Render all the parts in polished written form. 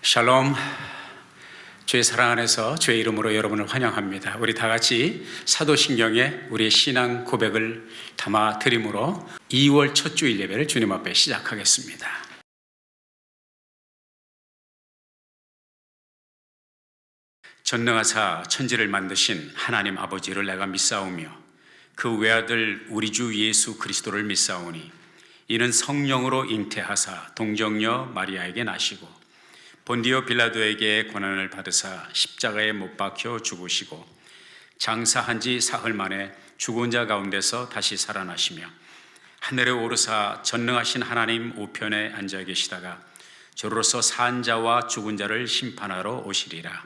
샬롬. 주의 사랑 안에서 주의 이름으로 여러분을 환영합니다. 우리 다 같이 사도신경에 우리의 신앙 고백을 담아 드림으로 2월 첫 주일 예배를 주님 앞에 시작하겠습니다. 전능하사 천지를 만드신 하나님 아버지를 내가 믿사오며 그 외아들 우리 주 예수 그리스도를 믿사오니 이는 성령으로 잉태하사 동정녀 마리아에게 나시고 본디오 빌라도에게 고난을 받으사 십자가에 못 박혀 죽으시고 장사한 지 사흘 만에 죽은 자 가운데서 다시 살아나시며 하늘에 오르사 전능하신 하나님 우편에 앉아 계시다가 저로서 산 자와 죽은 자를 심판하러 오시리라.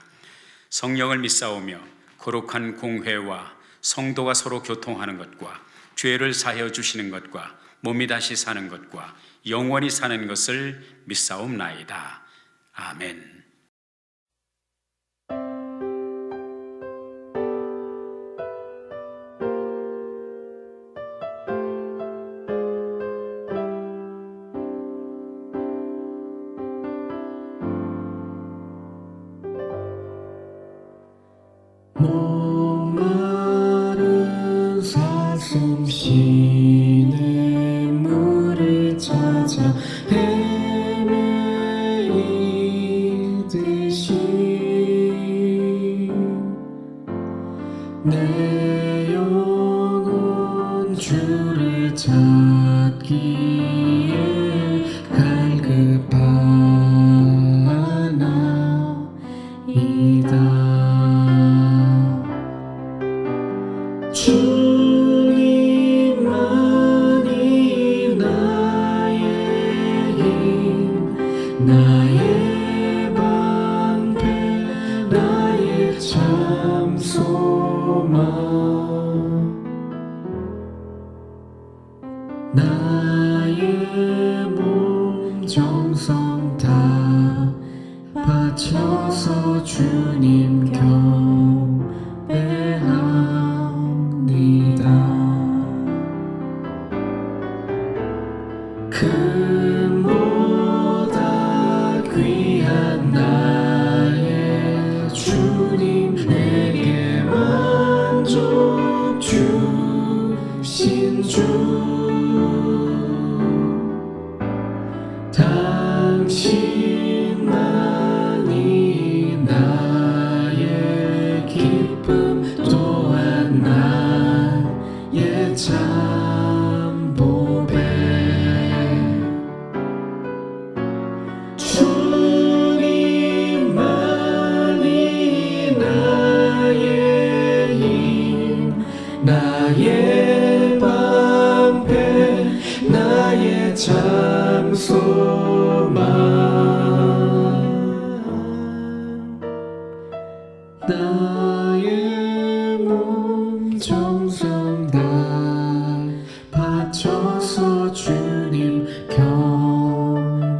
성령을 믿사오며 거룩한 공회와 성도가 서로 교통하는 것과 죄를 사하여 주시는 것과 몸이 다시 사는 것과 영원히 사는 것을 믿사옵나이다. 아멘. 목마른 사슴 시내 물을 찾아 헤매이듯이 내 영혼 주를 찾기에 갈급하나이다. 주님만이 나의 힘, 나의 방패, 나의 참 소망. 나의 몸 정성 다 바쳐서 주님 경배합니다. 금보다 귀한 나의 주님, 내게 만족 주신 주, 당신만이 나의 기쁨 또한 나의 참 보배. 주님만이 나의 힘, 나의 방패, 나의 참 소망. 나의 몸 정성 다 바쳐서 주님 경배하리다.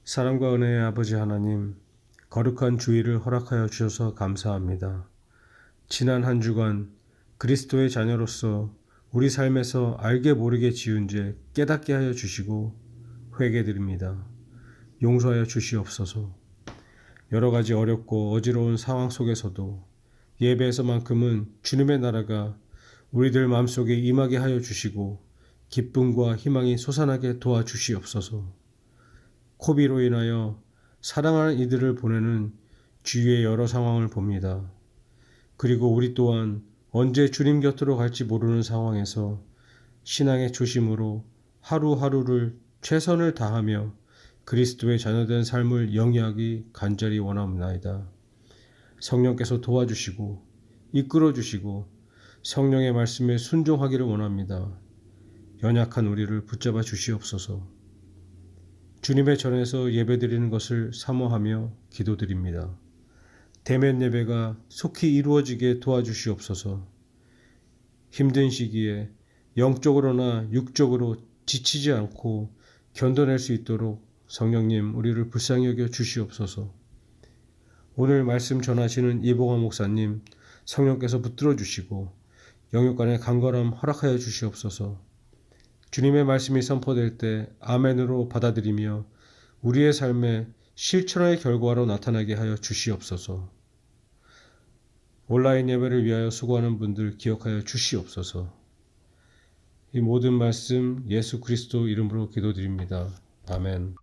사랑과 은혜의 아버지 하나님, 거룩한 주일을 허락하여 주셔서 감사합니다. 지난 한 주간 그리스도의 자녀로서 우리 삶에서 알게 모르게 지은 죄 깨닫게 하여 주시고 회개드립니다. 용서하여 주시옵소서. 여러 가지 어렵고 어지러운 상황 속에서도 예배에서만큼은 주님의 나라가 우리들 마음속에 임하게 하여 주시고 기쁨과 희망이 솟아나게 도와주시옵소서. 코비로 인하여 사랑하는 이들을 보내는 주위의 여러 상황을 봅니다. 그리고 우리 또한 언제 주님 곁으로 갈지 모르는 상황에서 신앙의 초심으로 하루하루를 최선을 다하며 그리스도의 자녀된 삶을 영위하기 간절히 원합니다. 성령께서 도와주시고 이끌어주시고 성령의 말씀에 순종하기를 원합니다. 연약한 우리를 붙잡아 주시옵소서. 주님의 전에서 예배드리는 것을 사모하며 기도드립니다. 대면 예배가 속히 이루어지게 도와주시옵소서. 힘든 시기에 영적으로나 육적으로 지치지 않고 견뎌낼 수 있도록 성령님 우리를 불쌍히 여겨 주시옵소서. 오늘 말씀 전하시는 이봉환 목사님 성령께서 붙들어 주시고 영육간의 간절함 허락하여 주시옵소서. 주님의 말씀이 선포될 때 아멘으로 받아들이며 우리의 삶에 실천의 결과로 나타나게 하여 주시옵소서. 온라인 예배를 위하여 수고하는 분들 기억하여 주시옵소서. 이 모든 말씀 예수 그리스도 이름으로 기도드립니다. 아멘.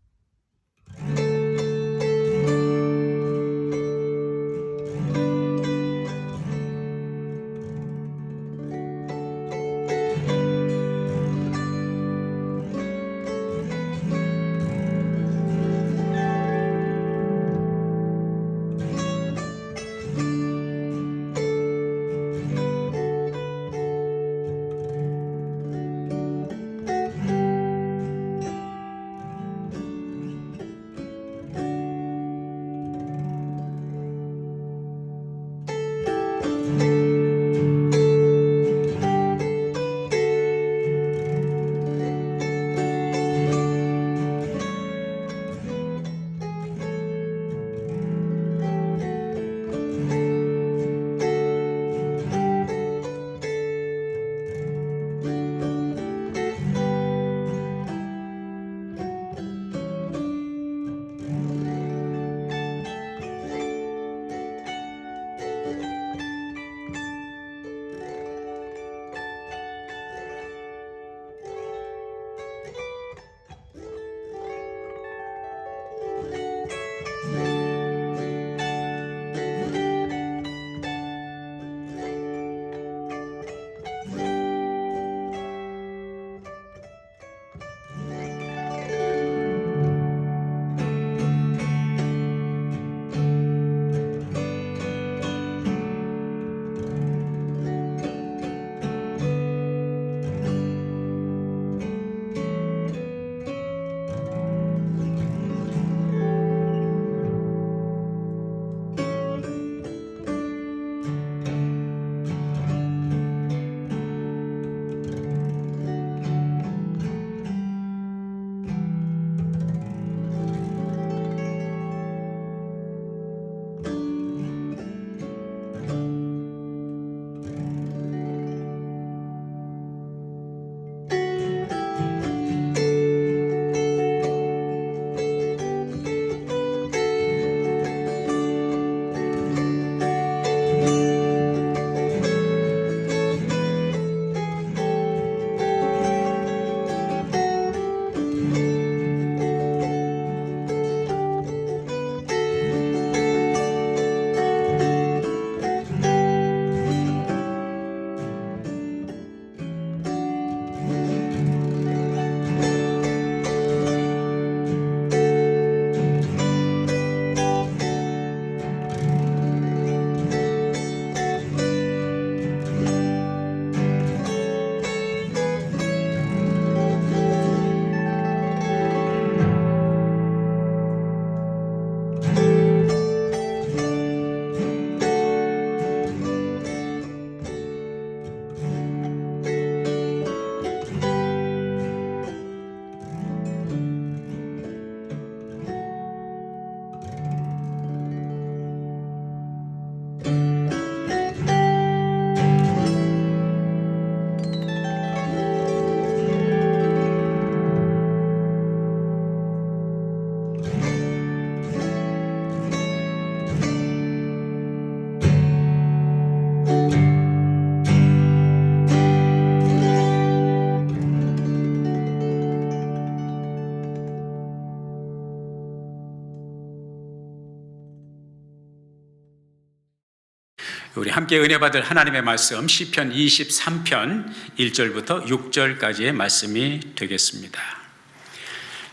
우리 함께 은혜 받을 하나님의 말씀 시편 23편 1절부터 6절까지의 말씀이 되겠습니다.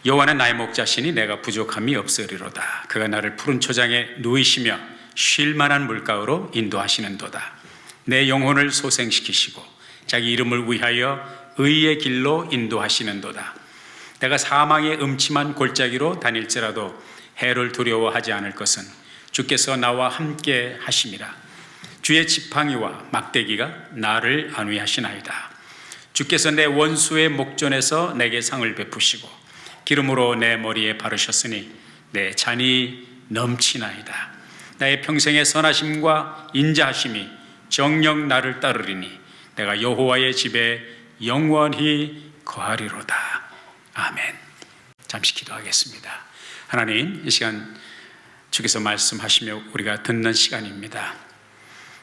여호와는 나의 목자시니 내가 부족함이 없으리로다. 그가 나를 푸른 초장에 누이시며 쉴 만한 물가로 인도하시는도다. 내 영혼을 소생시키시고 자기 이름을 위하여 의의 길로 인도하시는도다. 내가 사망의 음침한 골짜기로 다닐지라도 해를 두려워하지 않을 것은 주께서 나와 함께 하심이라. 주의 지팡이와 막대기가 나를 안위하시나이다. 주께서 내 원수의 목전에서 내게 상을 베푸시고 기름으로 내 머리에 바르셨으니 내 잔이 넘치나이다. 나의 평생의 선하심과 인자하심이 정녕 나를 따르리니 내가 여호와의 집에 영원히 거하리로다. 아멘. 잠시 기도하겠습니다. 하나님, 이 시간 주께서 말씀하시며 우리가 듣는 시간입니다.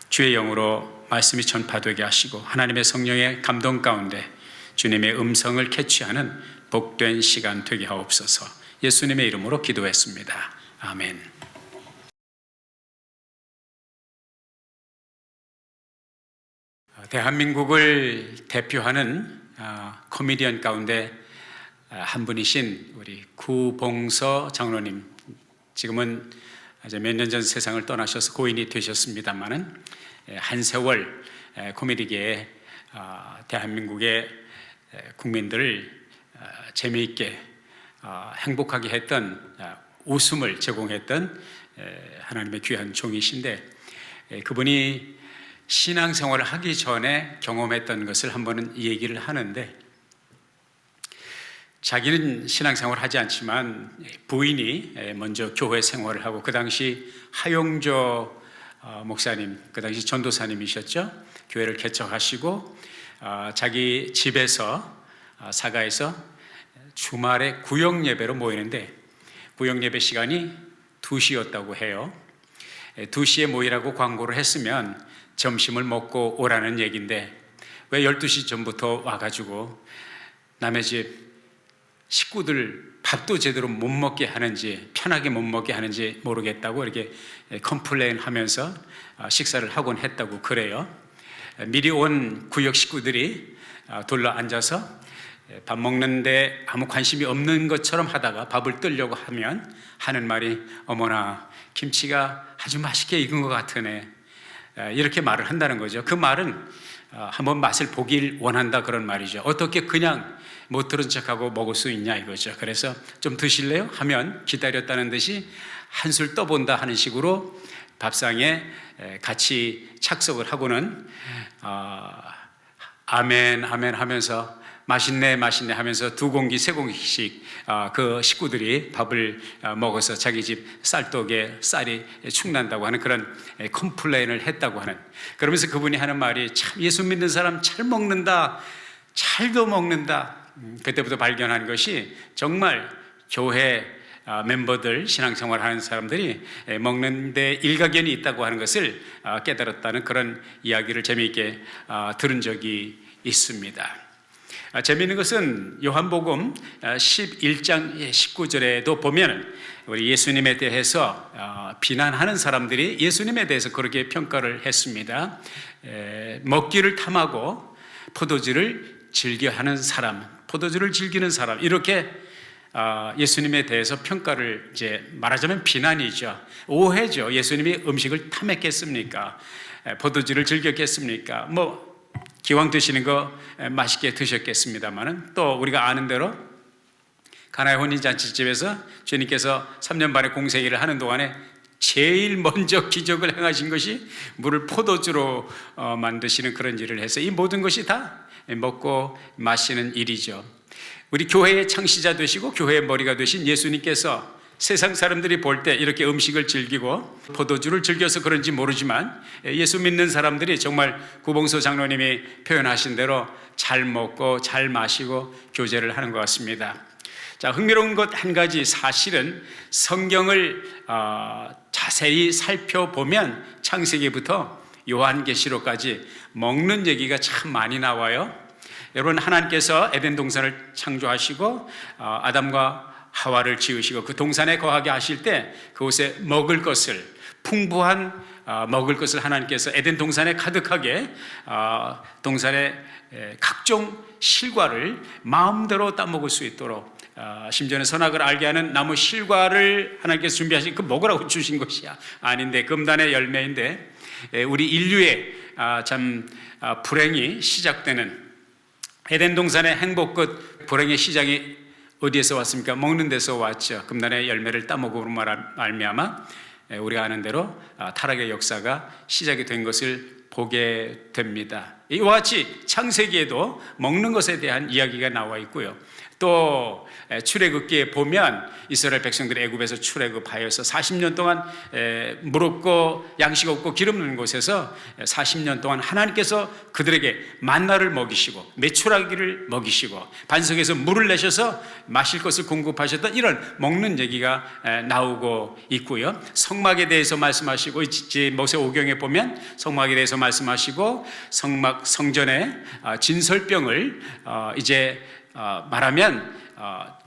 주의 영으로 말씀이 전파되게 하시고 하나님의 성령의 감동 가운데 주님의 음성을 캐치하는 복된 시간 되게 하옵소서. 예수님의 이름으로 기도했습니다. 아멘. 대한민국을 대표하는 코미디언 가운데 한 분이신 우리 구봉서 장로님, 지금은 이제 몇 년 전 세상을 떠나셔서 고인이 되셨습니다만은 한 세월 코미디계에 대한민국의 국민들을 재미있게 행복하게 했던, 웃음을 제공했던 하나님의 귀한 종이신데, 그분이 신앙생활을 하기 전에 경험했던 것을 한 번은 얘기를 하는데, 자기는 신앙생활을 하지 않지만 부인이 먼저 교회 생활을 하고, 그 당시 하용조 목사님, 그 당시 전도사님이셨죠. 교회를 개척하시고 자기 집에서 사가에서 주말에 구역 예배로 모이는데, 구역 예배 시간이 2시였다고 해요. 2시에 모이라고 광고를 했으면 점심을 먹고 오라는 얘기인데, 왜 12시 전부터 와가지고 남의 집 식구들 밥도 제대로 못 먹게 하는지, 편하게 못 먹게 하는지 모르겠다고 이렇게 컴플레인 하면서 식사를 하곤 했다고 그래요. 미리 온 구역 식구들이 둘러 앉아서 밥 먹는데 아무 관심이 없는 것처럼 하다가 밥을 뜨려고 하면 하는 말이, 어머나 김치가 아주 맛있게 익은 것 같으네, 이렇게 말을 한다는 거죠. 그 말은 한번 맛을 보길 원한다, 그런 말이죠. 어떻게 그냥 못 들은 척하고 먹을 수 있냐 이거죠. 그래서 좀 드실래요? 하면 기다렸다는 듯이 한술 떠본다 하는 식으로 밥상에 같이 착석을 하고는 아멘 아멘 하면서 맛있네 맛있네 하면서 2공기 3공기씩 그 식구들이 밥을 먹어서 자기 집 쌀떡에 쌀이 축난다고 하는 그런 컴플레인을 했다고 하는, 그러면서 그분이 하는 말이, 참 예수 믿는 사람 잘 먹는다, 잘도 먹는다. 그때부터 발견한 것이, 정말 교회 멤버들, 신앙생활 하는 사람들이 먹는데 일가견이 있다고 하는 것을 깨달았다는 그런 이야기를 재미있게 들은 적이 있습니다. 재미있는 것은 요한복음 11장 19절에도 보면 우리 예수님에 대해서 비난하는 사람들이 예수님에 대해서 그렇게 평가를 했습니다. 먹기를 탐하고 포도주를 즐겨하는 사람, 포도주를 즐기는 사람, 이렇게 예수님에 대해서 평가를, 이제 말하자면 비난이죠. 오해죠. 예수님이 음식을 탐했겠습니까? 포도주를 즐겼겠습니까? 뭐 기왕 드시는 거 맛있게 드셨겠습니다만은, 또 우리가 아는 대로 가나의 혼인잔치집에서 주님께서 3년 반의 공생애를 하는 동안에 제일 먼저 기적을 행하신 것이 물을 포도주로 만드시는 그런 일을 해서, 이 모든 것이 다 먹고 마시는 일이죠. 우리 교회의 창시자 되시고 교회의 머리가 되신 예수님께서 세상 사람들이 볼 때 이렇게 음식을 즐기고 포도주를 즐겨서 그런지 모르지만, 예수 믿는 사람들이 정말 구봉서 장로님이 표현하신 대로 잘 먹고 잘 마시고 교제를 하는 것 같습니다. 자, 흥미로운 것 한 가지, 사실은 성경을 자세히 살펴보면 창세기부터 요한계시록까지 먹는 얘기가 참 많이 나와요. 여러분, 하나님께서 에덴 동산을 창조하시고 아담과 하와를 지으시고 그 동산에 거하게 하실 때 그곳에 먹을 것을, 풍부한 먹을 것을 하나님께서 에덴 동산에 가득하게, 동산의 각종 실과를 마음대로 따먹을 수 있도록, 심지어는 선악을 알게 하는 나무 실과를 하나님께서 준비하신, 그 먹으라고 주신 것이야 아닌데, 금단의 열매인데, 우리 인류의 참 불행이 시작되는 에덴 동산의 행복 끝 불행의 시작이 어디에서 왔습니까? 먹는 데서 왔죠. 금단의 열매를 따먹음으로 말미암아 우리가 아는 대로 타락의 역사가 시작이 된 것을 보게 됩니다. 이와 같이 창세기에도 먹는 것에 대한 이야기가 나와 있고요. 또 출애굽기에 보면 이스라엘 백성들이 애굽에서 출애굽하여서 40년 동안 물 없고 양식 없고 기름 없는 곳에서 40년 동안 하나님께서 그들에게 만나를 먹이시고 메추라기를 먹이시고 반석에서 물을 내셔서 마실 것을 공급하셨던 이런 먹는 얘기가 나오고 있고요. 성막에 대해서 말씀하시고 이제 모세오경에 보면 성막에 대해서 말씀하시고 성전에 진설병을 이제 말하면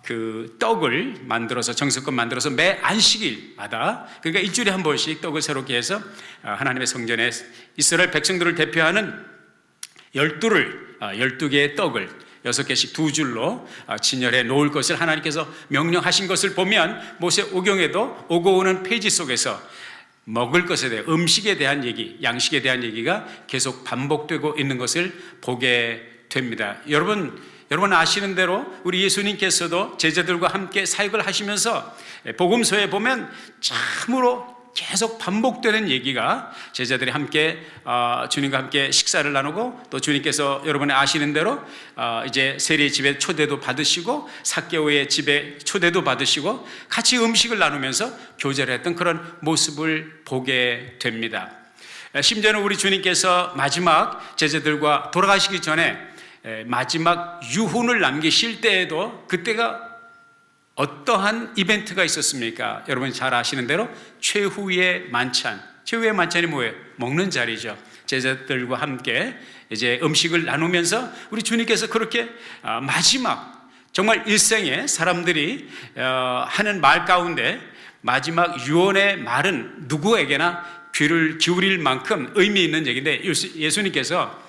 그 떡을 만들어서 정성껏 만들어서 매 안식일마다, 그러니까 일주일에 한 번씩 떡을 새롭게 해서 하나님의 성전에 이스라엘 백성들을 대표하는 12개의 떡을 6개씩 두 줄로 진열해 놓을 것을 하나님께서 명령하신 것을 보면 모세오경에도 오고 오는 페이지 속에서 먹을 것에 대해 음식에 대한 얘기, 양식에 대한 얘기가 계속 반복되고 있는 것을 보게 됩니다. 여러분 아시는 대로 우리 예수님께서도 제자들과 함께 사역을 하시면서 복음서에 보면 참으로 계속 반복되는 얘기가 제자들이 함께 주님과 함께 식사를 나누고 또 주님께서 여러분이 아시는 대로 이제 세리의 집에 초대도 받으시고 삭개오의 집에 초대도 받으시고 같이 음식을 나누면서 교제를 했던 그런 모습을 보게 됩니다. 심지어는 우리 주님께서 마지막 제자들과 돌아가시기 전에 마지막 유훈을 남기실 때에도 그때가 어떠한 이벤트가 있었습니까? 여러분 잘 아시는 대로 최후의 만찬. 최후의 만찬이 뭐예요? 먹는 자리죠. 제자들과 함께 이제 음식을 나누면서 우리 주님께서 그렇게 마지막 정말 일생에 사람들이 하는 말 가운데 마지막 유언의 말은 누구에게나 귀를 기울일 만큼 의미 있는 얘기인데 예수님께서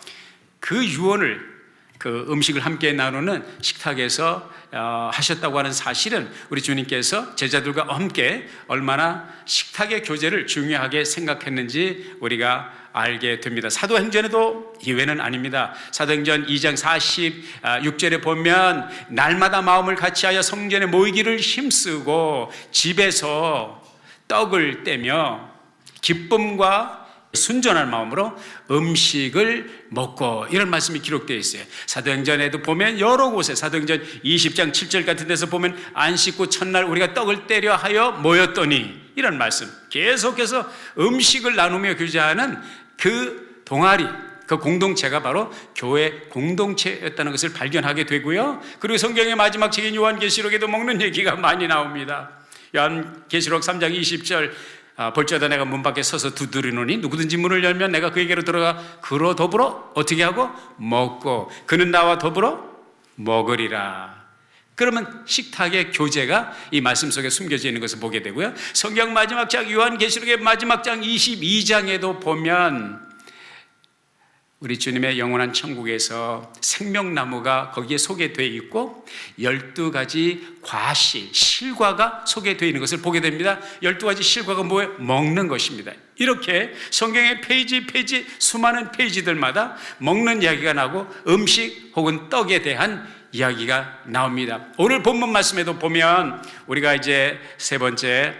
그 유언을 그 음식을 함께 나누는 식탁에서 하셨다고 하는 사실은 우리 주님께서 제자들과 함께 얼마나 식탁의 교제를 중요하게 생각했는지 우리가 알게 됩니다. 사도행전에도 예외는 아닙니다. 사도행전 2장 46절에 보면 날마다 마음을 같이하여 성전에 모이기를 힘쓰고 집에서 떡을 떼며 기쁨과 순전한 마음으로 음식을 먹고, 이런 말씀이 기록되어 있어요. 사도행전에도 보면 여러 곳에 사도행전 20장 7절 같은 데서 보면 안식 후 첫날 우리가 떡을 떼려 하여 모였더니, 이런 말씀, 계속해서 음식을 나누며 교제하는 그 동아리, 그 공동체가 바로 교회 공동체였다는 것을 발견하게 되고요. 그리고 성경의 마지막 책인 요한계시록에도 먹는 얘기가 많이 나옵니다. 요한계시록 3장 20절, 볼지어다 내가 문 밖에 서서 두드리노니 누구든지 문을 열면 내가 그에게로 들어가 그로 더불어 어떻게 하고 먹고 그는 나와 더불어 먹으리라. 그러면 식탁의 교제가 이 말씀 속에 숨겨져 있는 것을 보게 되고요. 성경 마지막 장 요한계시록의 마지막 장 22장에도 보면 우리 주님의 영원한 천국에서 생명나무가 거기에 소개되어 있고 12가지 과실, 실과가 소개되어 있는 것을 보게 됩니다. 12가지 실과가 뭐예요? 먹는 것입니다. 이렇게 성경의 페이지 수많은 페이지들마다 먹는 이야기가 나고 음식 혹은 떡에 대한 이야기가 나옵니다. 오늘 본문 말씀에도 보면 우리가 이제 세 번째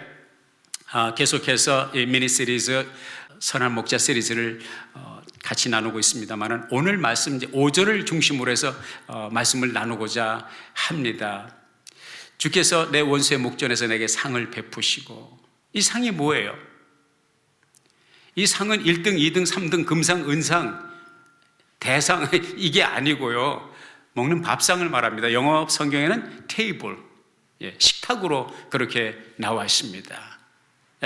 계속해서 이 미니 시리즈 선한 목자 시리즈를 같이 나누고 있습니다만 오늘 말씀 이제 5절을 중심으로 해서 말씀을 나누고자 합니다. 주께서 내 원수의 목전에서 내게 상을 베푸시고, 이 상이 뭐예요? 이 상은 1등, 2등, 3등, 금상, 은상, 대상 이게 아니고요. 먹는 밥상을 말합니다. 영어 성경에는 테이블, 식탁으로 그렇게 나와 있습니다.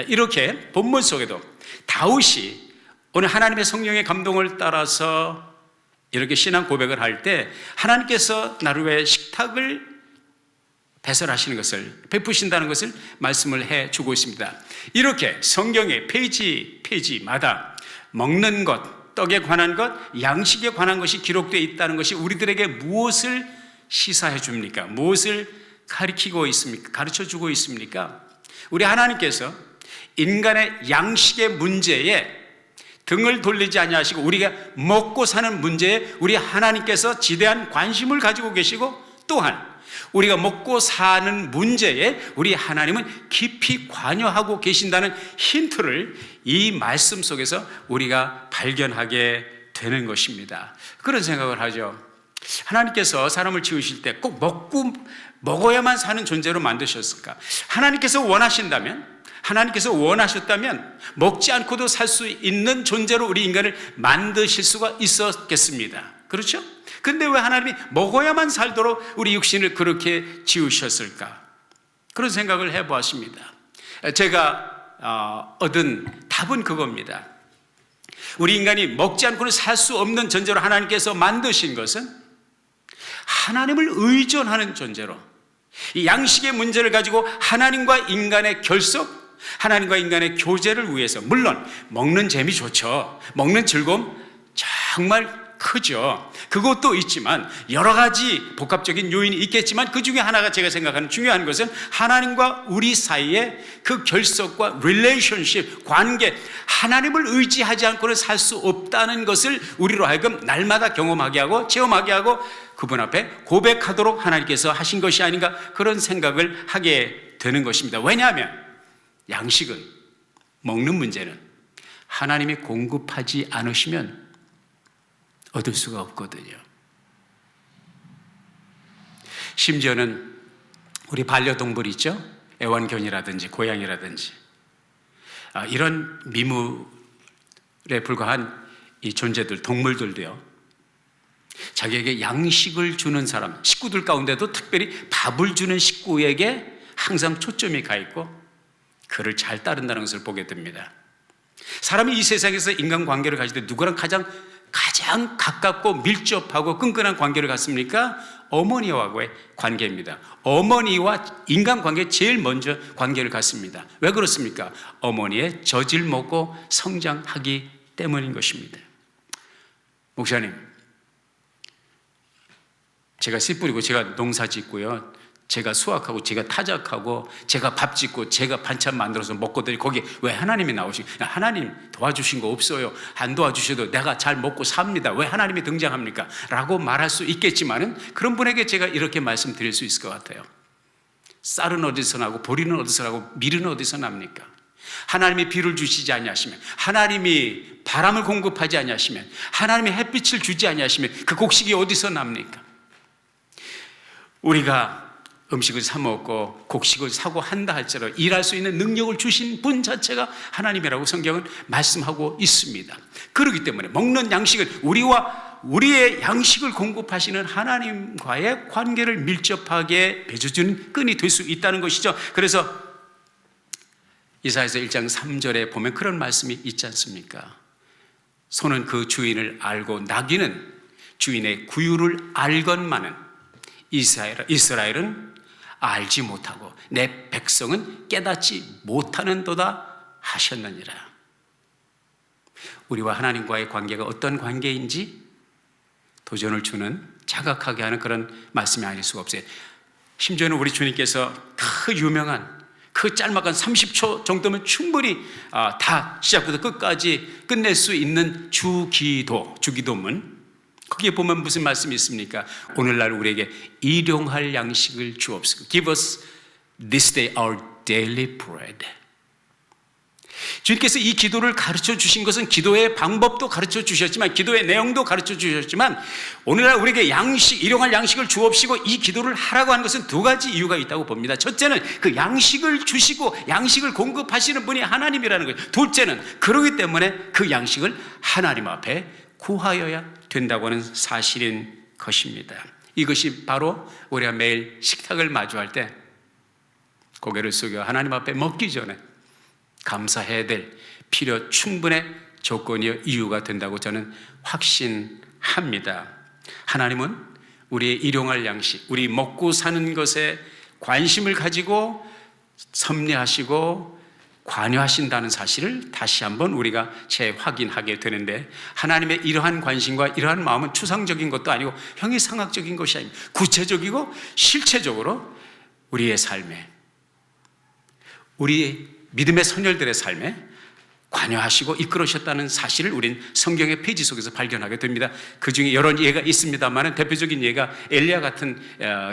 이렇게 본문 속에도 다윗이 오늘 하나님의 성령의 감동을 따라서 이렇게 신앙 고백을 할 때 하나님께서 나를 위해 식탁을 배설하시는 것을, 베푸신다는 것을 말씀을 해주고 있습니다. 이렇게 성경의 페이지마다 먹는 것, 떡에 관한 것, 양식에 관한 것이 기록되어 있다는 것이 우리들에게 무엇을 시사해 줍니까? 무엇을 가르치고 있습니까? 가르쳐 주고 있습니까? 우리 하나님께서 인간의 양식의 문제에 등을 돌리지 아니하시고 우리가 먹고 사는 문제에 우리 하나님께서 지대한 관심을 가지고 계시고, 또한 우리가 먹고 사는 문제에 우리 하나님은 깊이 관여하고 계신다는 힌트를 이 말씀 속에서 우리가 발견하게 되는 것입니다. 그런 생각을 하죠. 하나님께서 사람을 지으실 때 꼭 먹어야만 사는 존재로 만드셨을까? 하나님께서 원하셨다면 먹지 않고도 살 수 있는 존재로 우리 인간을 만드실 수가 있었겠습니다. 그렇죠? 근데 왜 하나님이 먹어야만 살도록 우리 육신을 그렇게 지으셨을까? 그런 생각을 해보았습니다. 제가 얻은 답은 그겁니다. 우리 인간이 먹지 않고는 살 수 없는 존재로 하나님께서 만드신 것은 하나님을 의존하는 존재로, 이 양식의 문제를 가지고 하나님과 인간의 결속, 하나님과 인간의 교제를 위해서, 물론 먹는 재미 좋죠. 먹는 즐거움 정말 크죠. 그것도 있지만 여러 가지 복합적인 요인이 있겠지만 그 중에 하나가 제가 생각하는 중요한 것은 하나님과 우리 사이의 그 결속과 릴레이션십, 관계, 하나님을 의지하지 않고는 살 수 없다는 것을 우리로 하여금 날마다 경험하게 하고 체험하게 하고 그분 앞에 고백하도록 하나님께서 하신 것이 아닌가, 그런 생각을 하게 되는 것입니다. 왜냐하면 양식은, 먹는 문제는 하나님이 공급하지 않으시면 얻을 수가 없거든요. 심지어는 우리 반려동물 있죠? 애완견이라든지 고양이라든지 이런 미물에 불과한 이 존재들, 동물들도요, 자기에게 양식을 주는 사람, 식구들 가운데도 특별히 밥을 주는 식구에게 항상 초점이 가 있고 그를 잘 따른다는 것을 보게 됩니다. 사람이 이 세상에서 인간관계를 가질 때 누구랑 가장 가깝고 밀접하고 끈끈한 관계를 갖습니까? 어머니와의 관계입니다. 어머니와 인간관계 제일 먼저 관계를 갖습니다. 왜 그렇습니까? 어머니의 젖을 먹고 성장하기 때문인 것입니다. 목사님, 제가 씨 뿌리고 제가 농사 짓고요, 제가 수확하고 제가 타작하고 제가 밥 짓고 제가 반찬 만들어서 먹거든요. 거기에 왜 하나님이 나오시고, 하나님 도와주신 거 없어요. 안 도와주셔도 내가 잘 먹고 삽니다. 왜 하나님이 등장합니까? 라고 말할 수 있겠지만은 그런 분에게 제가 이렇게 말씀드릴 수 있을 것 같아요. 쌀은 어디서 나고 보리는 어디서 나고 밀은 어디서 납니까? 하나님이 비를 주시지 아니하시면, 하나님이 바람을 공급하지 아니하시면, 하나님이 햇빛을 주지 아니하시면 그 곡식이 어디서 납니까? 우리가 음식을 사 먹고 곡식을 사고 한다 할지라도 일할 수 있는 능력을 주신 분 자체가 하나님이라고 성경은 말씀하고 있습니다. 그렇기 때문에 먹는 양식은 우리와 우리의 양식을 공급하시는 하나님과의 관계를 밀접하게 맺어주는 끈이 될 수 있다는 것이죠. 그래서 이사야서 1장 3절에 보면 그런 말씀이 있지 않습니까? 소는 그 주인을 알고 나귀는 주인의 구유를 알건만은 이스라엘은 알지 못하고 내 백성은 깨닫지 못하는도다 하셨느니라. 우리와 하나님과의 관계가 어떤 관계인지 도전을 주는, 자각하게 하는 그런 말씀이 아닐 수가 없어요. 심지어는 우리 주님께서 그 유명한 그 짤막한 30초 정도면 충분히 다 시작부터 끝까지 끝낼 수 있는 주기도문, 거기에 보면 무슨 말씀이 있습니까? 오늘날 우리에게 일용할 양식을 주옵소서. Give us this day our daily bread. 주님께서 이 기도를 가르쳐 주신 것은 기도의 방법도 가르쳐 주셨지만, 기도의 내용도 가르쳐 주셨지만, 오늘날 우리에게 일용할 양식을 주옵시고 이 기도를 하라고 하는 것은 두 가지 이유가 있다고 봅니다. 첫째는 그 양식을 주시고 양식을 공급하시는 분이 하나님이라는 거예요. 둘째는 그러기 때문에 그 양식을 하나님 앞에 구하여야 된다고 하는 사실인 것입니다. 이것이 바로 우리가 매일 식탁을 마주할 때 고개를 숙여 하나님 앞에 먹기 전에 감사해야 될 필요 충분의 조건이요 이유가 된다고 저는 확신합니다. 하나님은 우리의 일용할 양식, 우리 먹고 사는 것에 관심을 가지고 섭리하시고 관여하신다는 사실을 다시 한번 우리가 재확인하게 되는데, 하나님의 이러한 관심과 이러한 마음은 추상적인 것도 아니고 형이상학적인 것이 아닙니다. 구체적이고 실체적으로 우리의 삶에, 우리 믿음의 선열들의 삶에 관여하시고 이끌으셨다는 사실을 우린 성경의 페이지 속에서 발견하게 됩니다. 그 중에 여러 예가 있습니다만 대표적인 예가 엘리야 같은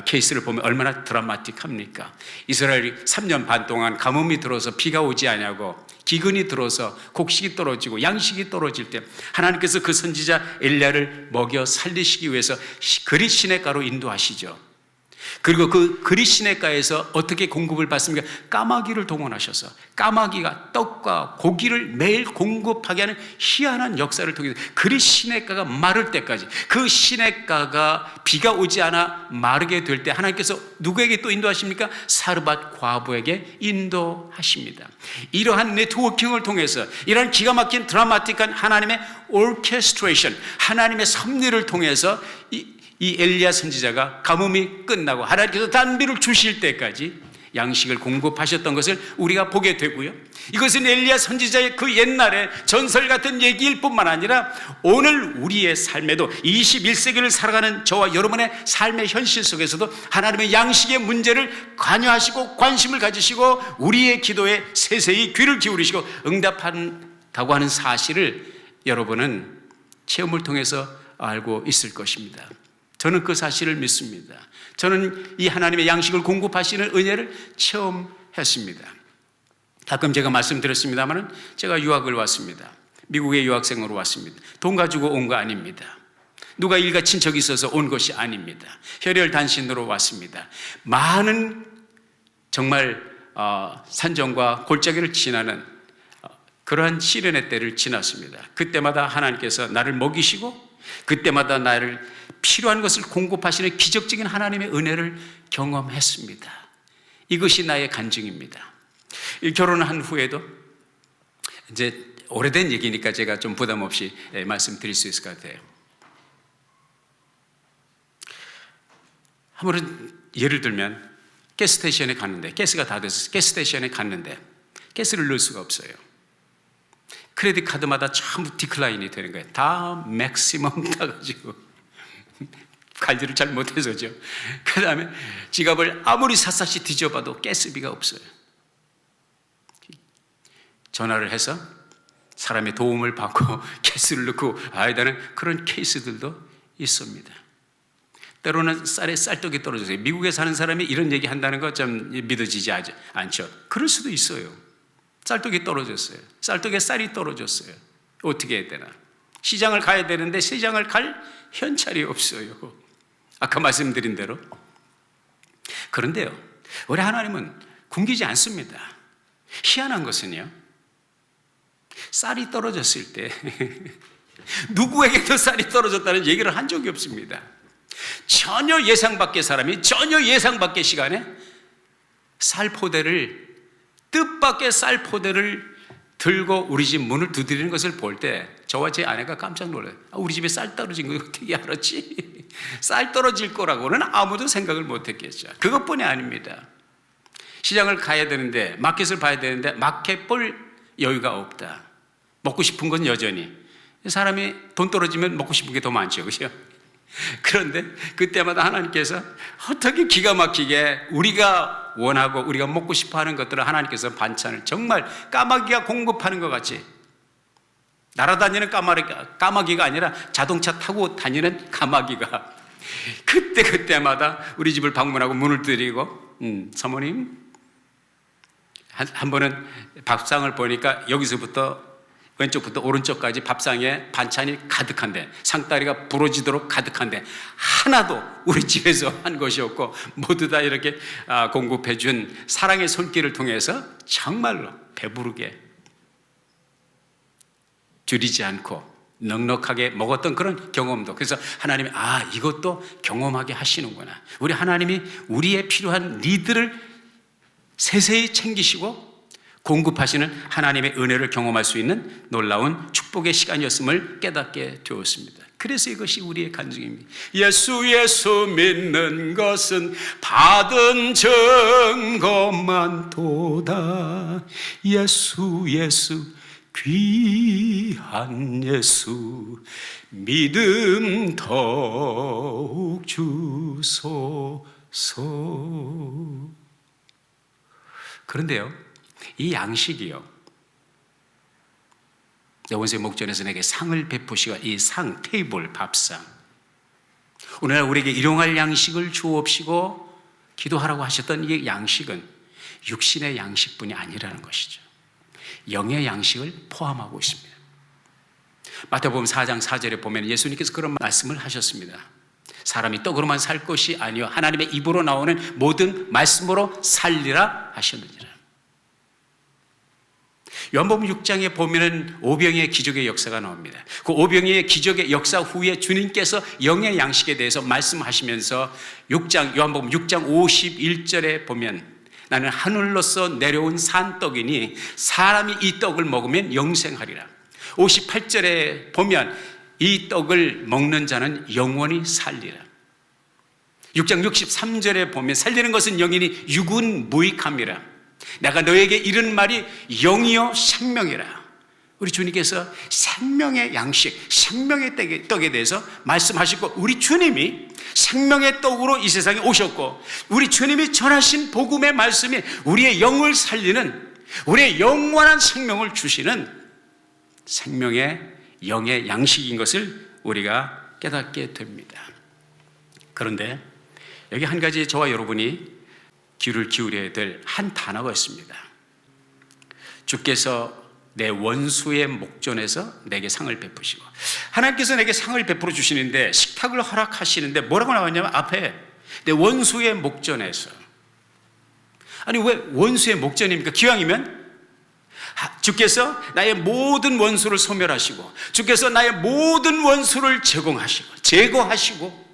케이스를 보면 얼마나 드라마틱합니까? 이스라엘이 3년 반 동안 가뭄이 들어서 비가 오지 않냐고, 기근이 들어서 곡식이 떨어지고 양식이 떨어질 때 하나님께서 그 선지자 엘리야를 먹여 살리시기 위해서 그릿 시냇가로 인도하시죠. 그리고 그 그릿 시냇가에서 어떻게 공급을 받습니까? 까마귀를 동원하셔서 까마귀가 떡과 고기를 매일 공급하게 하는 희한한 역사를 통해서 그릿 시냇가가 마를 때까지, 그 시냇가가 비가 오지 않아 마르게 될 때 하나님께서 누구에게 또 인도하십니까? 사르밧 과부에게 인도하십니다. 이러한 네트워킹을 통해서, 이러한 기가 막힌 드라마틱한 하나님의 오케스트레이션, 하나님의 섭리를 통해서 이 엘리야 선지자가 가뭄이 끝나고 하나님께서 단비를 주실 때까지 양식을 공급하셨던 것을 우리가 보게 되고요. 이것은 엘리야 선지자의 그 옛날의 전설 같은 얘기일 뿐만 아니라 오늘 우리의 삶에도 21세기를 살아가는 저와 여러분의 삶의 현실 속에서도 하나님의 양식의 문제를 관여하시고 관심을 가지시고 우리의 기도에 세세히 귀를 기울이시고 응답한다고 하는 사실을 여러분은 체험을 통해서 알고 있을 것입니다. 저는 그 사실을 믿습니다. 저는 이 하나님의 양식을 공급하시는 은혜를 체험했습니다. 가끔 제가 말씀드렸습니다만 제가 유학을 왔습니다. 미국에 유학생으로 왔습니다. 돈 가지고 온 거 아닙니다. 누가 일가 친척이 있어서 온 것이 아닙니다. 혈혈단신으로 왔습니다. 많은 정말 산정과 골짜기를 지나는 그러한 시련의 때를 지났습니다. 그때마다 하나님께서 나를 먹이시고 그때마다 나를 필요한 것을 공급하시는 기적적인 하나님의 은혜를 경험했습니다. 이것이 나의 간증입니다. 결혼한 후에도 이제 오래된 얘기니까 제가 좀 부담 없이 말씀드릴 수 있을 것 같아요. 한번 예를 들면 가스스테이션에 갔는데 가스가 다 돼서 가스스테이션에 갔는데 가스를 넣을 수가 없어요. 크레딧 카드마다 전부 디클라인이 되는 거예요. 다 맥시멈 따가지고 관리를 잘 못해서죠. 그 다음에 지갑을 아무리 샅샅이 뒤져봐도 가스비가 없어요. 전화를 해서 사람의 도움을 받고 가스를 넣고 와야 되는 그런 케이스들도 있습니다. 때로는 쌀에 쌀떡이 떨어졌어요. 미국에 사는 사람이 이런 얘기 한다는 거 좀 믿어지지 않죠. 그럴 수도 있어요. 쌀떡이 떨어졌어요. 쌀떡에 쌀이 떨어졌어요. 어떻게 해야 되나? 시장을 가야 되는데 시장을 갈 현찰이 없어요. 아까 말씀드린 대로. 그런데요, 우리 하나님은 굶기지 않습니다. 희한한 것은요, 쌀이 떨어졌을 때 누구에게도 쌀이 떨어졌다는 얘기를 한 적이 없습니다. 전혀 예상 밖의 사람이 전혀 예상 밖의 시간에 쌀포대를, 뜻밖의 쌀포대를 들고 우리 집 문을 두드리는 것을 볼 때 저와 제 아내가 깜짝 놀라요. 우리 집에 쌀 떨어진 거 어떻게 알았지? 쌀 떨어질 거라고는 아무도 생각을 못했겠죠. 그것뿐이 아닙니다. 시장을 가야 되는데, 마켓을 봐야 되는데 마켓 볼 여유가 없다. 먹고 싶은 건 여전히, 사람이 돈 떨어지면 먹고 싶은 게 더 많죠, 그렇죠? 그런데 그때마다 하나님께서 어떻게 기가 막히게 우리가 원하고 우리가 먹고 싶어하는 것들을 하나님께서 반찬을 정말 까마귀가 공급하는 것 같이, 날아다니는 까마귀가 아니라 자동차 타고 다니는 까마귀가 그때마다 우리 집을 방문하고 문을 두드리고, 사모님, 한 번은 밥상을 보니까 여기서부터 왼쪽부터 오른쪽까지 밥상에 반찬이 가득한데, 상다리가 부러지도록 가득한데 하나도 우리 집에서 한 것이 없고 모두 다 이렇게 공급해 준 사랑의 손길을 통해서 정말로 배부르게 줄이지 않고 넉넉하게 먹었던 그런 경험도. 그래서 하나님이 이것도 경험하게 하시는구나. 우리 하나님이 우리의 필요한 니들을 세세히 챙기시고 공급하시는 하나님의 은혜를 경험할 수 있는 놀라운 축복의 시간이었음을 깨닫게 되었습니다. 그래서 이것이 우리의 간증입니다. 예수 믿는 것은 받은 증거만 도다. 예수 귀한 예수 믿음 더욱 주소서. 그런데요, 이 양식이요, 내 원수의 목전에서 내게 상을 베푸시고, 이 상, 테이블, 밥상. 오늘날 우리에게 일용할 양식을 주옵시고 기도하라고 하셨던 이 양식은 육신의 양식뿐이 아니라는 것이죠. 영의 양식을 포함하고 있습니다. 마태복음 4장 4절에 보면 예수님께서 그런 말씀을 하셨습니다. 사람이 떡으로만 살 것이 아니요 하나님의 입으로 나오는 모든 말씀으로 살리라 하셨느니라. 요한복음 6장에 보면은 오병이의 기적의 역사가 나옵니다. 그 오병이의 기적의 역사 후에 주님께서 영의 양식에 대해서 말씀하시면서 요한복음 6장 51절에 보면 나는 하늘로서 내려온 산떡이니 사람이 이 떡을 먹으면 영생하리라. 58절에 보면 이 떡을 먹는 자는 영원히 살리라. 6장 63절에 보면 살리는 것은 영이니 육은 무익함이라. 내가 너에게 이른 말이 영이요 생명이라. 우리 주님께서 생명의 양식, 생명의 떡에 대해서 말씀하시고, 우리 주님이 생명의 떡으로 이 세상에 오셨고, 우리 주님이 전하신 복음의 말씀이 우리의 영을 살리는, 우리의 영원한 생명을 주시는 생명의 영의 양식인 것을 우리가 깨닫게 됩니다. 그런데 여기 한 가지 저와 여러분이 귀를 기울여야 될 한 단어가 있습니다. 주께서 내 원수의 목전에서 내게 상을 베푸시고, 하나님께서 내게 상을 베풀어 주시는데, 식탁을 허락하시는데 뭐라고 나왔냐면 앞에 내 원수의 목전에서. 아니 왜 원수의 목전입니까? 기왕이면 주께서 나의 모든 원수를 소멸하시고, 주께서 나의 모든 원수를 제거하시고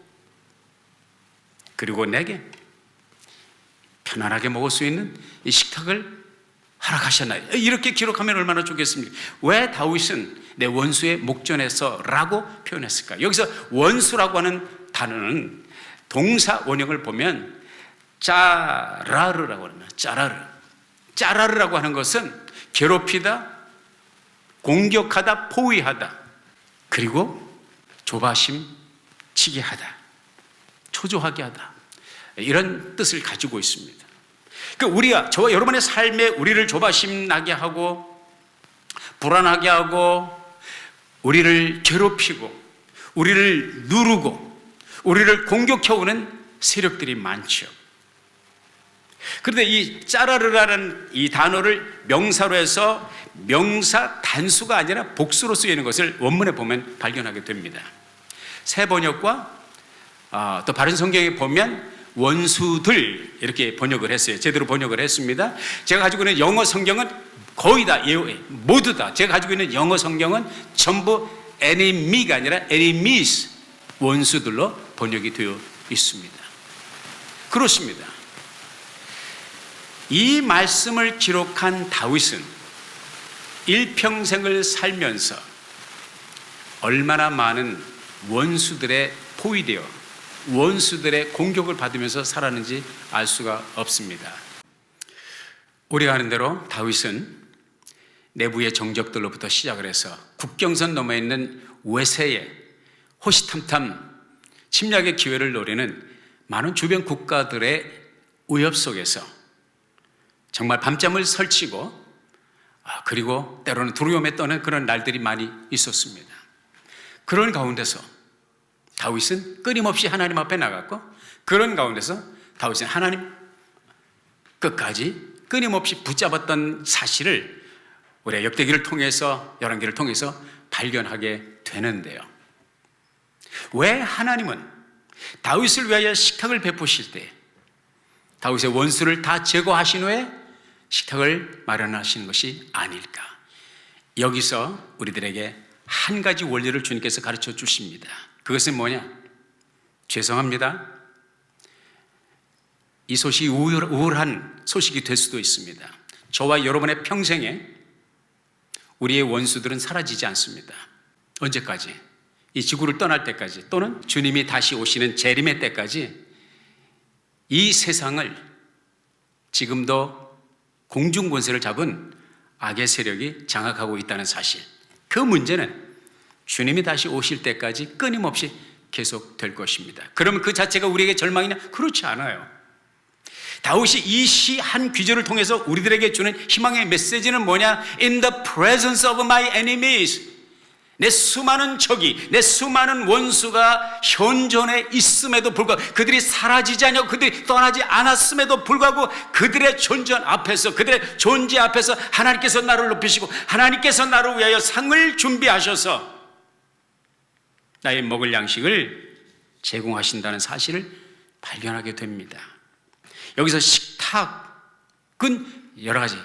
그리고 내게 편안하게 먹을 수 있는 이 식탁을 허락하셨나요? 이렇게 기록하면 얼마나 좋겠습니까? 왜 다윗은 내 원수의 목전에서 라고 표현했을까? 여기서 원수라고 하는 단어는 동사 원형을 보면 짜라르라고 합니다. 짜라르라고 하는 것은 괴롭히다, 공격하다, 포위하다, 그리고 조바심 치게 하다, 초조하게 하다, 이런 뜻을 가지고 있습니다. 우리가, 저와 여러분의 삶에 우리를 조바심 나게 하고 불안하게 하고 우리를 괴롭히고 우리를 누르고 우리를 공격해오는 세력들이 많죠. 그런데 이 짜라르라는 이 단어를 명사로 해서 명사 단수가 아니라 복수로 쓰이는 것을 원문에 보면 발견하게 됩니다. 새 번역과 또 바른 성경에 보면 원수들 이렇게 번역을 했어요. 제대로 번역을 했습니다. 제가 가지고 있는 영어 성경은 거의 다, 모두 다, 제가 가지고 있는 영어 성경은 전부 enemy가 아니라 enemies, 원수들로 번역이 되어 있습니다. 그렇습니다. 이 말씀을 기록한 다윗은 일평생을 살면서 얼마나 많은 원수들의 포위되어 원수들의 공격을 받으면서 살았는지 알 수가 없습니다. 우리가 아는 대로 다윗은 내부의 정적들로부터 시작을 해서 국경선 너머에 있는 외세의 호시탐탐 침략의 기회를 노리는 많은 주변 국가들의 위협 속에서 정말 밤잠을 설치고 그리고 때로는 두려움에 떠는 그런 날들이 많이 있었습니다. 그런 가운데서 다윗은 끊임없이 하나님 앞에 나갔고, 그런 가운데서 다윗은 하나님 끝까지 끊임없이 붙잡았던 사실을 우리가 역대기를 통해서, 열왕기를 통해서 발견하게 되는데요. 왜 하나님은 다윗을 위하여 식탁을 베푸실 때 다윗의 원수를 다 제거하신 후에 식탁을 마련하시는 것이 아닐까? 여기서 우리들에게 한 가지 원리를 주님께서 가르쳐 주십니다. 그것은 뭐냐? 죄송합니다. 이 소식이 우울한 소식이 될 수도 있습니다. 저와 여러분의 평생에 우리의 원수들은 사라지지 않습니다. 언제까지? 이 지구를 떠날 때까지, 또는 주님이 다시 오시는 재림의 때까지 이 세상을 지금도 공중 권세를 잡은 악의 세력이 장악하고 있다는 사실, 그 문제는 주님이 다시 오실 때까지 끊임없이 계속될 것입니다. 그러면 그 자체가 우리에게 절망이냐? 그렇지 않아요. 다윗이 이 시 한 귀절을 통해서 우리들에게 주는 희망의 메시지는 뭐냐? In the presence of my enemies. 내 수많은 적이, 내 수많은 원수가 현존에 있음에도 불구하고, 그들이 사라지지 않고 그들이 떠나지 않았음에도 불구하고, 그들의 존재 앞에서, 그들의 존재 앞에서 하나님께서 나를 높이시고 하나님께서 나를 위하여 상을 준비하셔서 나의 먹을 양식을 제공하신다는 사실을 발견하게 됩니다. 여기서 식탁은 여러 가지,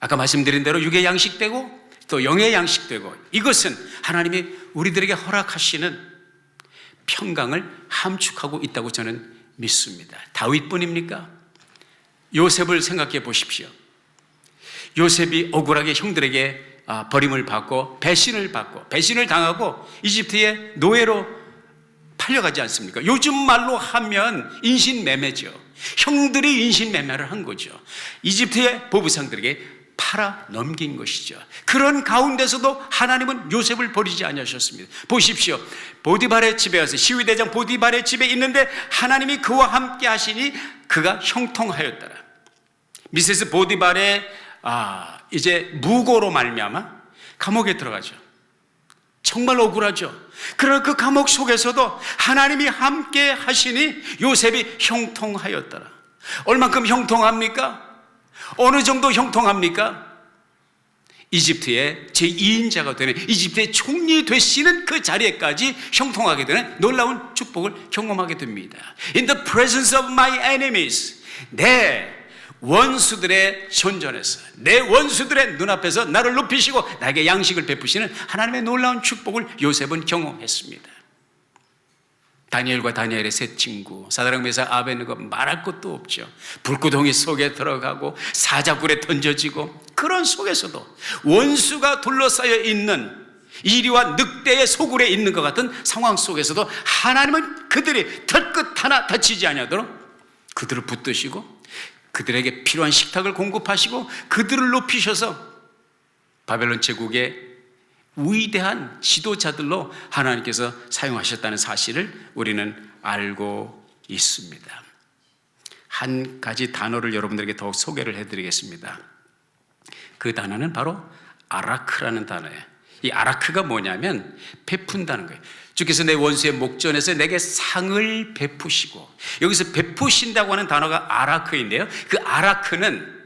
아까 말씀드린 대로 육의 양식되고 또 영의 양식되고, 이것은 하나님이 우리들에게 허락하시는 평강을 함축하고 있다고 저는 믿습니다. 다윗뿐입니까? 요셉을 생각해 보십시오. 요셉이 억울하게 형들에게 버림을 받고 배신을 당하고 이집트의 노예로 팔려가지 않습니까? 요즘 말로 하면 인신매매죠. 형들이 인신매매를 한 거죠. 이집트의 보부상들에게 팔아 넘긴 것이죠. 그런 가운데서도 하나님은 요셉을 버리지 않으셨습니다. 보십시오. 보디발의 집에 와서, 시위대장 보디발의 집에 있는데 하나님이 그와 함께 하시니 그가 형통하였더라. 미세스 보디발의 이제 무고로 말미암아 감옥에 들어가죠. 정말 억울하죠. 그러나 그 감옥 속에서도 하나님이 함께 하시니 요셉이 형통하였더라. 얼만큼 형통합니까? 어느 정도 형통합니까? 이집트의 제2인자가 되는, 이집트의 총리 되시는 그 자리에까지 형통하게 되는 놀라운 축복을 경험하게 됩니다. In the presence of my enemies, 내 원수들의 현존에서, 내 원수들의 눈앞에서 나를 높이시고 나에게 양식을 베푸시는 하나님의 놀라운 축복을 요셉은 경험했습니다. 다니엘과 다니엘의 세 친구, 사드락 메삭 아베느고 말할 것도 없죠. 불구덩이 속에 들어가고 사자굴에 던져지고, 그런 속에서도 원수가 둘러싸여 있는 이리와 늑대의 소굴에 있는 것 같은 상황 속에서도 하나님은 그들이 털끝 하나 다치지 아니하도록 그들을 붙드시고 그들에게 필요한 식탁을 공급하시고 그들을 높이셔서 바벨론 제국의 위대한 지도자들로 하나님께서 사용하셨다는 사실을 우리는 알고 있습니다. 한 가지 단어를 여러분들에게 더욱 소개를 해드리겠습니다. 그 단어는 바로 아라크라는 단어예요. 이 아라크가 뭐냐면 베푼다는 거예요. 주께서 내 원수의 목전에서 내게 상을 베푸시고, 여기서 베푸신다고 하는 단어가 아라크인데요, 그 아라크는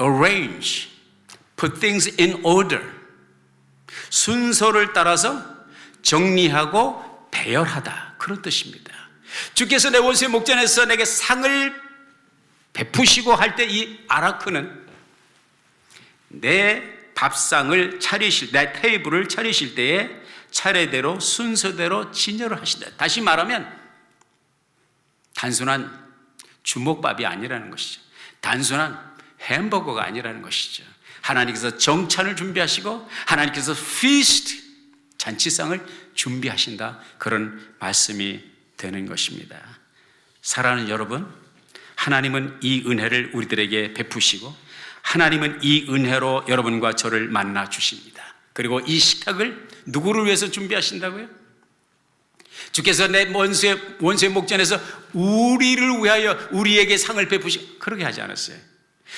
arrange, put things in order, 순서를 따라서 정리하고 배열하다, 그런 뜻입니다. 주께서 내 원수의 목전에서 내게 상을 베푸시고 할 때 이 아라크는 내 밥상을 차리실, 내 테이블을 차리실 때에 차례대로 순서대로 진열을 하신다. 다시 말하면 단순한 주먹밥이 아니라는 것이죠. 단순한 햄버거가 아니라는 것이죠. 하나님께서 정찬을 준비하시고 하나님께서 feast, 잔치상을 준비하신다, 그런 말씀이 되는 것입니다. 사랑하는 여러분, 하나님은 이 은혜를 우리들에게 베푸시고 하나님은 이 은혜로 여러분과 저를 만나 주십니다. 그리고 이 식탁을 누구를 위해서 준비하신다고요? 주께서 내 원수의 목전에서 우리를 위하여 우리에게 상을 베푸시고, 그렇게 하지 않았어요.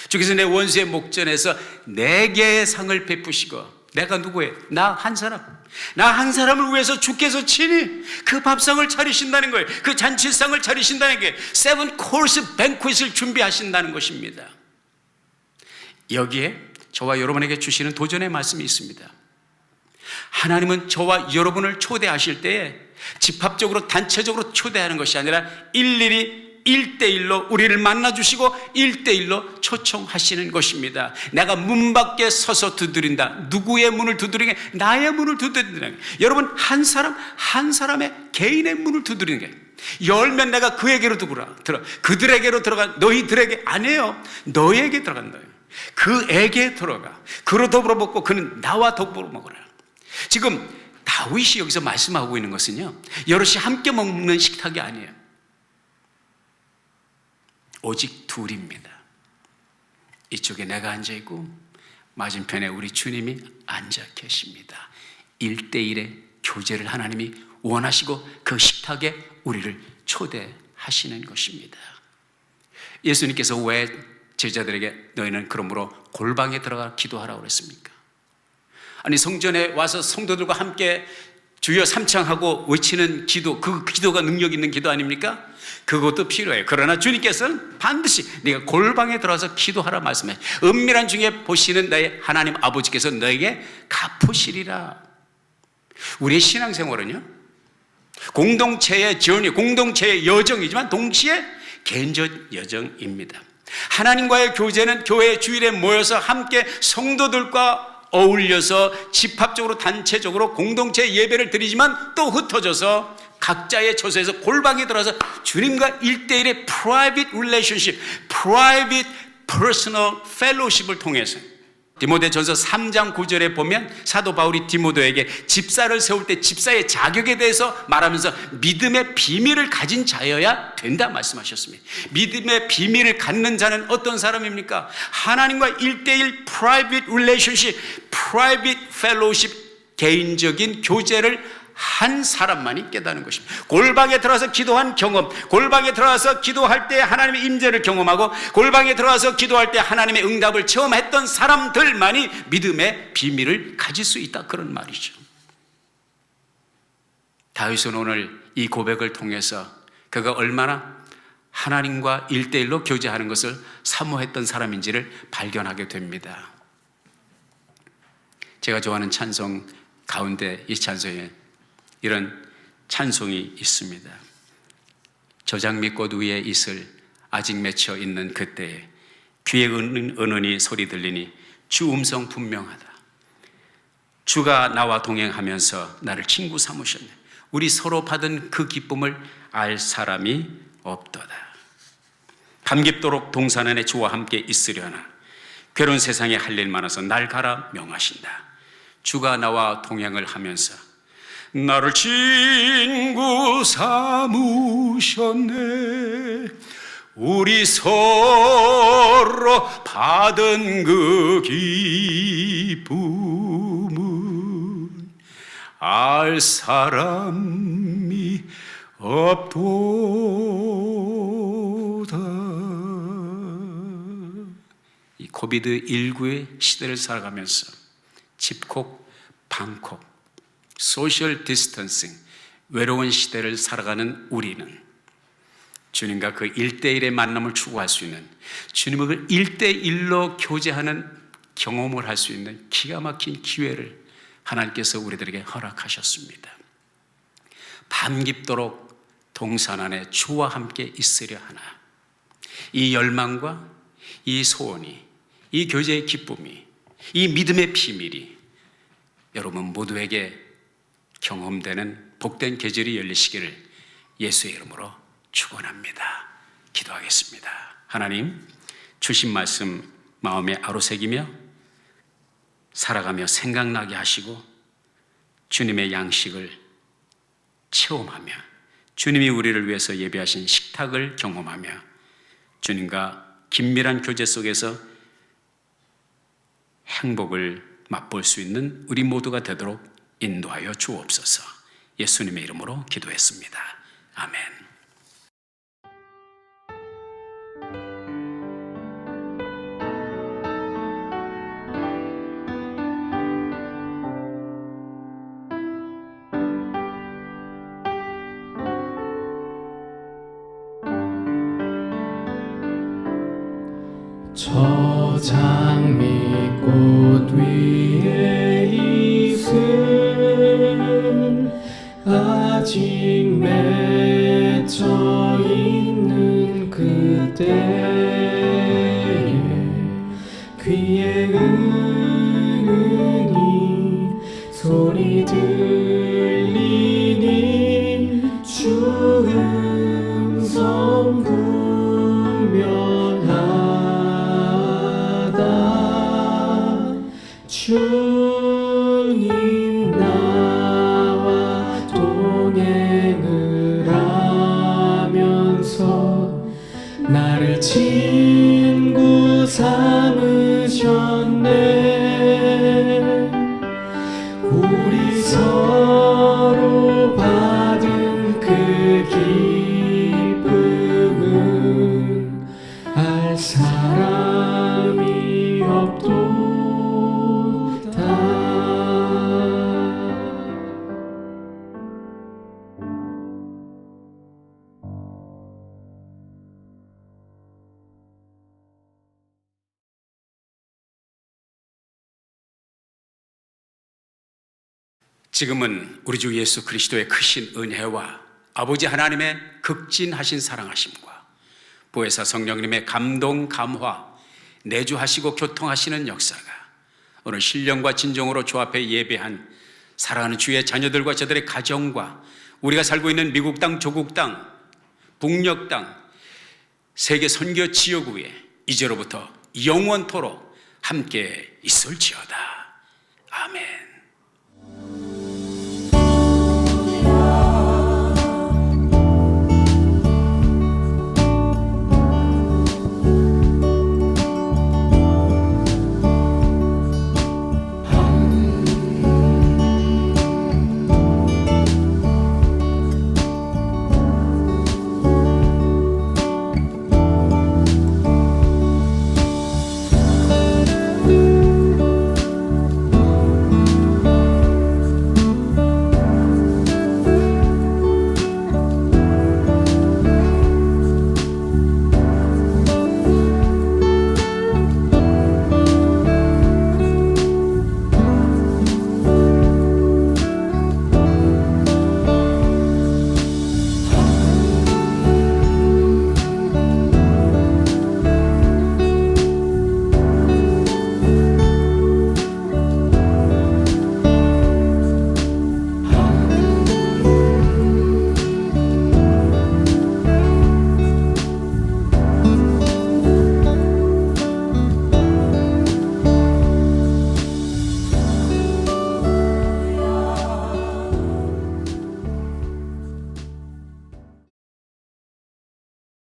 주께서 내 원수의 목전에서 내게 상을 베푸시고, 내가 누구예요? 나 한 사람을 위해서 주께서 친히 그 밥상을 차리신다는 거예요. 그 잔치상을 차리신다는 게 세븐 코스 뱅퀴트를 준비하신다는 것입니다. 여기에 저와 여러분에게 주시는 도전의 말씀이 있습니다. 하나님은 저와 여러분을 초대하실 때에 집합적으로 단체적으로 초대하는 것이 아니라 일일이 1대1로 우리를 만나주시고 1대1로 초청하시는 것입니다. 내가 문 밖에 서서 두드린다. 누구의 문을 두드리게? 나의 문을 두드린다. 여러분, 한 사람의 개인의 문을 두드리는 게, 열면 내가 그에게로 들어, 그들에게로 들어가. 너희들에게 아니에요. 너에게 들어간다. 그에게 들어가. 그로 더불어 먹고 그는 나와 더불어 먹으라. 지금 다윗이 여기서 말씀하고 있는 것은요, 여럿이 함께 먹는 식탁이 아니에요. 오직 둘입니다. 이쪽에 내가 앉아있고 맞은편에 우리 주님이 앉아 계십니다. 1대1의 교제를 하나님이 원하시고 그 식탁에 우리를 초대하십니다. 하시는 것입니다. 예수님께서 왜 제자들에게 너희는 그러므로 골방에 들어가 기도하라고 그랬습니까? 아니, 성전에 와서 성도들과 함께 주여 삼창하고 외치는 기도, 그 기도가 능력 있는 기도 아닙니까? 그것도 필요해요. 그러나 주님께서는 반드시 네가 골방에 들어가서 기도하라 말씀해. 은밀한 중에 보시는 너의 하나님 아버지께서 너에게 갚으시리라. 우리의 신앙생활은요, 공동체의 journey, 공동체의 여정이지만 동시에 개인적 여정입니다. 하나님과의 교제는 교회 주일에 모여서 함께 성도들과 어울려서 집합적으로 단체적으로 공동체 예배를 드리지만 또 흩어져서 각자의 처소에서 골방에 들어서 주님과 1대1의 private relationship, private personal fellowship을 통해서 디모데전서 3장 9절에 보면 사도 바울이 디모데에게 집사를 세울 때 집사의 자격에 대해서 말하면서 믿음의 비밀을 가진 자여야 된다 말씀하셨습니다. 믿음의 비밀을 갖는 자는 어떤 사람입니까? 하나님과 1대1 private relationship, private fellowship, 개인적인 교제를 한 사람만이 깨닫는 것입니다. 골방에 들어가서 기도한 경험, 골방에 들어가서 기도할 때 하나님의 임재를 경험하고 골방에 들어가서 기도할 때 하나님의 응답을 체험했던 사람들만이 믿음의 비밀을 가질 수 있다, 그런 말이죠. 다윗은 오늘 이 고백을 통해서 그가 얼마나 하나님과 1대1로 교제하는 것을 사모했던 사람인지를 발견하게 됩니다. 제가 좋아하는 찬송 가운데 이 찬송에 이런 찬송이 있습니다. 저장미 꽃 위에 이슬 아직 맺혀 있는 그때에 귀에 은은히 소리 들리니 주 음성 분명하다. 주가 나와 동행하면서 나를 친구 삼으셨네. 우리 서로 받은 그 기쁨을 알 사람이 없도다. 밤깊도록 동산 안에 주와 함께 있으려나 괴로운 세상에 할 일 많아서 날 가라 명하신다. 주가 나와 동행을 하면서 나를 친구 삼으셨네. 우리 서로 받은 그 기쁨은 알 사람이 없도다. 이 코비드19의 시대를 살아가면서 집콕, 방콕, 소셜 디스턴싱, 외로운 시대를 살아가는 우리는 주님과 그 1대1의 만남을 추구할 수 있는, 주님을 1대1로 교제하는 경험을 할 수 있는 기가 막힌 기회를 하나님께서 우리들에게 허락하셨습니다. 밤깊도록 동산 안에 주와 함께 있으려 하나. 이 열망과 이 소원이, 이 교제의 기쁨이, 이 믿음의 비밀이 여러분 모두에게 경험되는 복된 계절이 열리시기를 예수의 이름으로 축원합니다. 기도하겠습니다. 하나님, 주신 말씀 마음에 아로새기며 살아가며 생각나게 하시고 주님의 양식을 체험하며 주님이 우리를 위해서 예배하신 식탁을 경험하며 주님과 긴밀한 교제 속에서 행복을 맛볼 수 있는 우리 모두가 되도록 인도하여 주옵소서. 예수님의 이름으로 기도했습니다. 아멘. 저 장미꽃 위에 이슬 아직 맺혀 있는 그때에 귀에 은은히 소리 들리니 주 음성 주님 나와 동행을 하면서 나를 친구 삼으셨네. 우리 서로 받은 그 기쁨 지금은 우리 주 예수 그리스도의 크신 은혜와 아버지 하나님의 극진하신 사랑하심과 보혜사 성령님의 감동, 감화, 내주하시고 교통하시는 역사가 오늘 신령과 진정으로 주 앞에 예배한 사랑하는 주의 자녀들과 저들의 가정과 우리가 살고 있는 미국 땅, 조국 땅, 북녘 땅, 세계 선교 지역 위에 이제로부터 영원토록 함께 있을지어다. 아멘.